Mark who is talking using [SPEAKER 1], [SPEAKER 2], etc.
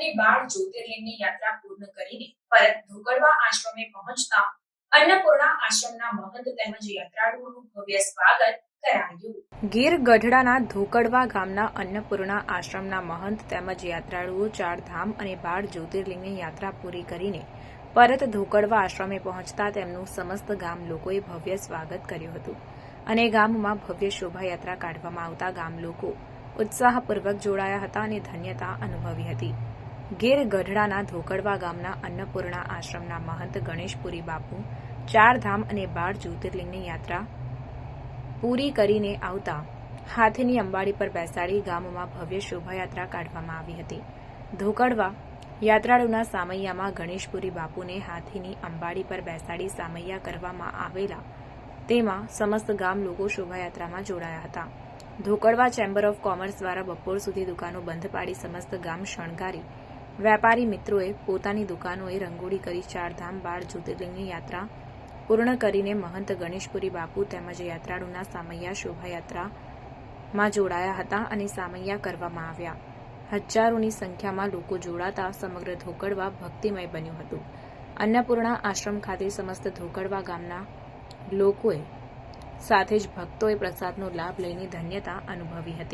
[SPEAKER 1] અને 12 જ્યોતિર્લિંગની યાત્રા પૂર્ણ કરીને પરત ધોકડવા આશ્રમે પહોંચતા અન્નપૂર્ણા આશ્રમના મહંત તેમજ યાત્રાળુઓનું ભવ્ય સ્વાગત કરાયું. ગીર ગઢડાના ધોકડવા ગામના અન્નપૂર્ણા આશ્રમના મહંત તેમજ યાત્રાળુઓ 4 ધામ અને 12 જ્યોતિર્લિંગની યાત્રા પૂરી કરીને પરત ધોકડવા આશ્રમે પહોંચતા તેમનું સમસ્ત ગામ લોકોએ ભવ્ય સ્વાગત કર્યું હતું અને ગામમાં ભવ્ય શોભાયાત્રા કાઢવામાં આવતા ગામ લોકો ઉત્સાહપૂર્વક જોડાયા હતા અને ધન્યતા અનુભવી હતી. ગીર ગઢડાના ધોકડવા ગામના અન્નપૂર્ણા આશ્રમના મહંત ગણેશપુરી બાપુ 4 ધામ અને 12 જ્યોતિર્લિંગની યાત્રા પૂરી કરીને આવતા હાથીની અંબાડી પર બેસાડી ગામમાં ભવ્ય શોભાયાત્રા કાઢવામાં આવી હતી. ધોકડવા યાત્રાળુના સામૈયામાં ગણેશપુરી બાપુને હાથીની અંબાડી પર બેસાડી સામૈયા કરવામાં આવેલા તેમાં સમસ્ત ગામ લોકો શોભાયાત્રામાં જોડાયા હતા. ધોકડવા ચેમ્બર ઓફ કોમર્સ દ્વારા બપોર સુધી દુકાનો બંધ પાડી સમસ્ત ગામ શણગારી વેપારી મિત્રોએ પોતાની દુકાનોએ રંગોળી કરી 4 ધામ 12 જ્યોતિર્લિંગની યાત્રા પૂર્ણ કરીને મહંત ગણેશપુરી બાપુ તેમજ યાત્રાળુના સામૈયા શોભાયાત્રામાં જોડાયા હતા અને સામૈયા કરવામાં આવ્યા. હજારોની સંખ્યામાં લોકો જોડાતા સમગ્ર ધોકડવા ભક્તિમય બન્યું હતું. અન્નપૂર્ણા આશ્રમ ખાતે સમસ્ત ધોકડવા ગામના લોકોએ સાથે જ ભક્તોએ પ્રસાદનો લાભ લઈને ધન્યતા અનુભવી હતી.